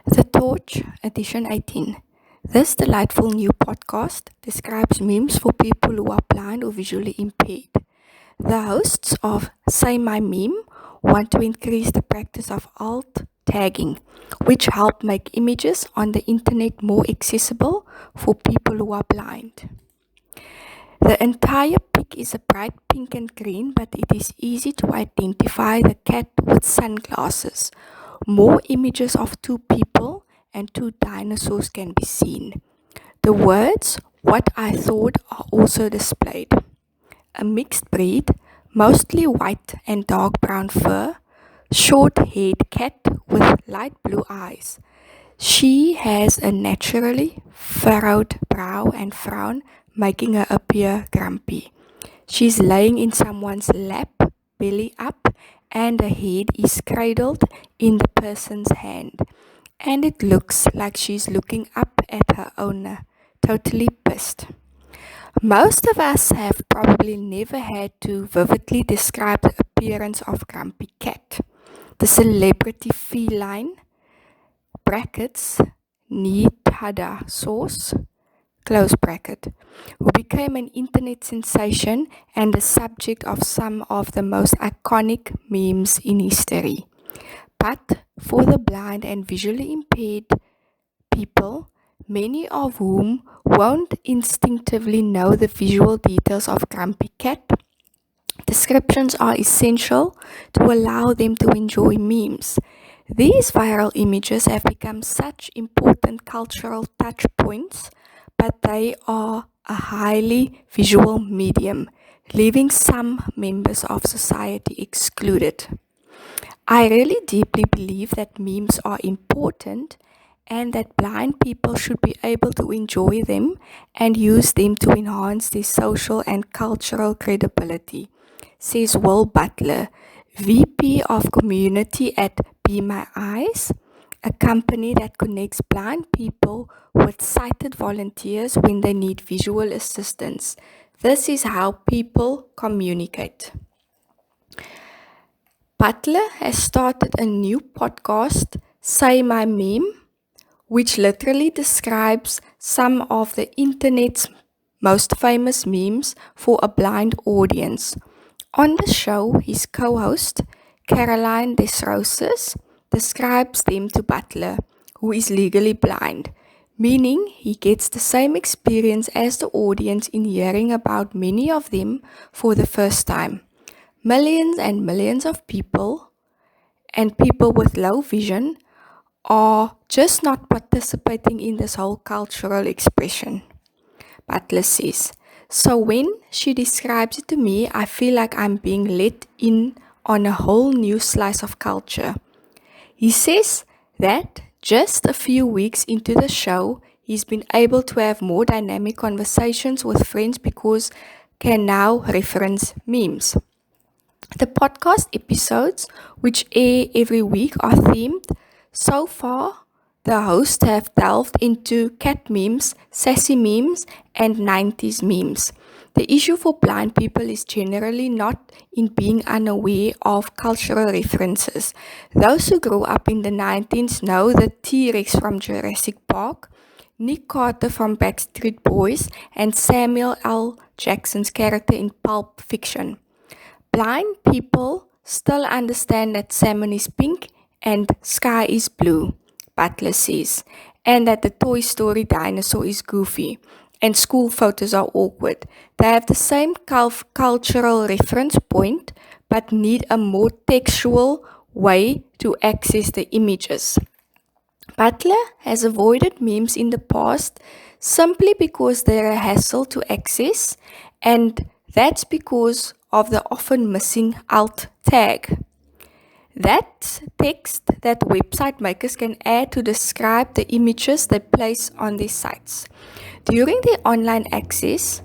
The Torch, Edition 18. This delightful new podcast describes memes for people who are blind or visually impaired. The hosts of Say My Meme want to increase the practice of alt tagging, which help make images on the internet more accessible for people who are blind. The entire pic is a bright pink and green, but it is easy to identify the cat with sunglasses. More images of two people and two dinosaurs can be seen. The words, "What I thought," are also displayed. A mixed breed, mostly white and dark brown fur, short-haired cat with light blue eyes. She has a naturally furrowed brow and frown, making her appear grumpy. She's laying in someone's lap, belly up, and her head is cradled in the person's hand. And it looks like she's looking up at her owner, totally pissed. Most of us have probably never had to vividly describe the appearance of Grumpy Cat, the celebrity feline brackets Nitada sauce close bracket, who became an internet sensation and the subject of some of the most iconic memes in history. But for the blind and visually impaired people, many of whom won't instinctively know the visual details of Grumpy Cat, descriptions are essential to allow them to enjoy memes. These viral images have become such important cultural touch points, but they are a highly visual medium, leaving some members of society excluded. I really deeply believe that memes are important and that blind people should be able to enjoy them and use them to enhance their social and cultural credibility, says Will Butler, VP of Community at Be My Eyes, a company that connects blind people with sighted volunteers when they need visual assistance. This is how people communicate. Butler has started a new podcast, Say My Meme, which literally describes some of the internet's most famous memes for a blind audience. On the show, his co-host, Caroline Desroses, describes them to Butler, who is legally blind, meaning he gets the same experience as the audience in hearing about many of them for the first time. Millions and millions of people and people with low vision are just not participating in this whole cultural expression. Butler says, so when she describes it to me, I feel like I'm being let in on a whole new slice of culture. He says that just a few weeks into the show, he's been able to have more dynamic conversations with friends because can now reference memes. The podcast episodes, which air every week, are themed. So far, the hosts have delved into cat memes, sassy memes, and 90s memes. The issue for blind people is generally not in being unaware of cultural references. Those who grew up in the 90s know the T-Rex from Jurassic Park, Nick Carter from Backstreet Boys, and Samuel L. Jackson's character in Pulp Fiction. Blind people still understand that salmon is pink and sky is blue, Butler says, and that the Toy Story dinosaur is goofy and school photos are awkward. They have the same cultural reference point but need a more textual way to access the images. Butler has avoided memes in the past simply because they're a hassle to access, and that's because of the often missing alt tag. That text that website makers can add to describe the images they place on their sites. During their online access,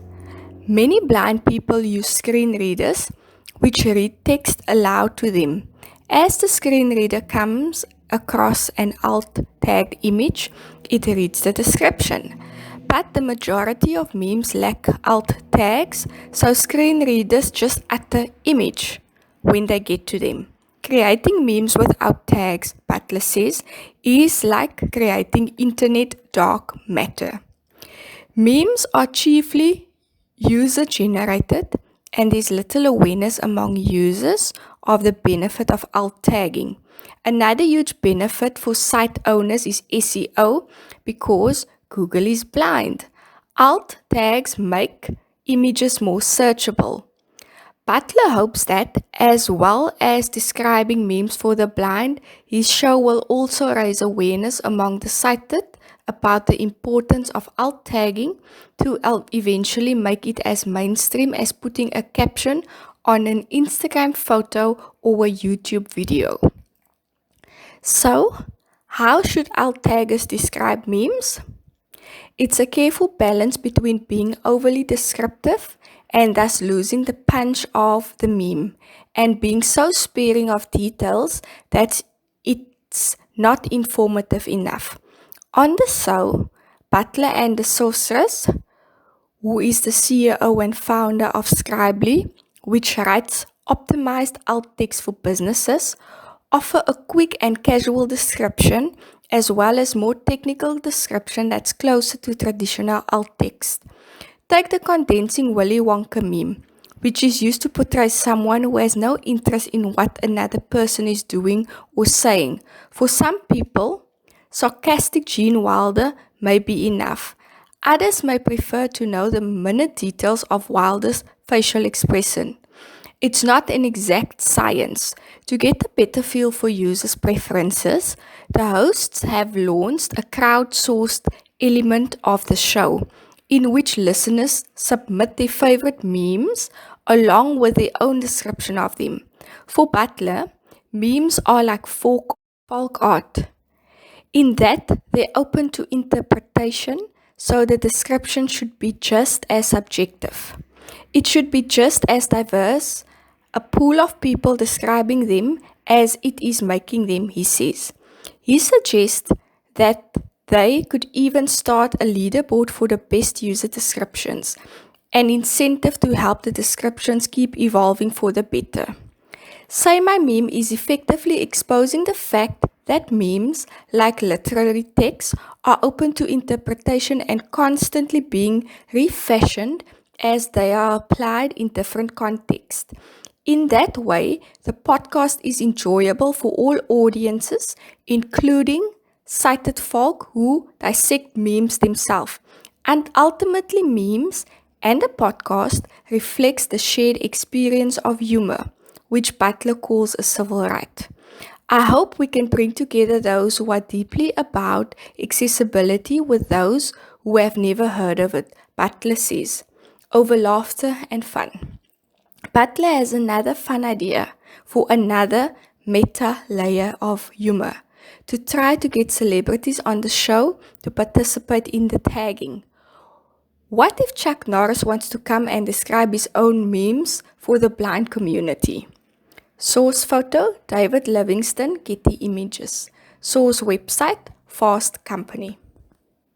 many blind people use screen readers which read text aloud to them. As the screen reader comes across an alt tagged image, it reads the description. But the majority of memes lack alt tags, so screen readers just utter image when they get to them. Creating memes without tags, Butler says, is like creating internet dark matter. Memes are chiefly user generated, and there's little awareness among users of the benefit of alt tagging. Another huge benefit for site owners is SEO because Google is blind. Alt tags make images more searchable. Butler hopes that, as well as describing memes for the blind, his show will also raise awareness among the sighted about the importance of alt tagging to eventually make it as mainstream as putting a caption on an Instagram photo or a YouTube video. So, how should alt taggers describe memes? It's a careful balance between being overly descriptive and thus losing the punch of the meme, and being so sparing of details that it's not informative enough. On the show, Butler and the Sorceress, who is the CEO and founder of Scribely, which writes optimized alt text for businesses, offer a quick and casual description as well as more technical description that's closer to traditional alt text. Take the condensing Willy Wonka meme, which is used to portray someone who has no interest in what another person is doing or saying. For some people, sarcastic Gene Wilder may be enough. Others may prefer to know the minute details of Wilder's facial expression. It's not an exact science. To get a better feel for users' preferences, the hosts have launched a crowdsourced element of the show, in which listeners submit their favorite memes along with their own description of them. For Butler, memes are like folk art, in that they're open to interpretation, so the description should be just as subjective. It should be just as diverse, a pool of people describing them as it is making them, he says. He suggests that they could even start a leaderboard for the best user descriptions, an incentive to help the descriptions keep evolving for the better. Say My Meme is effectively exposing the fact that memes, like literary text, are open to interpretation and constantly being refashioned as they are applied in different contexts. In that way, the podcast is enjoyable for all audiences, including sighted folk who dissect memes themselves. And ultimately, memes and the podcast reflects the shared experience of humor, which Butler calls a civil right. I hope we can bring together those who are deeply about accessibility with those who have never heard of it, Butler says, over laughter and fun. Butler has another fun idea for another meta layer of humor, to try to get celebrities on the show to participate in the tagging. What if Chuck Norris wants to come and describe his own memes for the blind community? Source photo, David Livingston, Getty Images. Source website, Fast Company.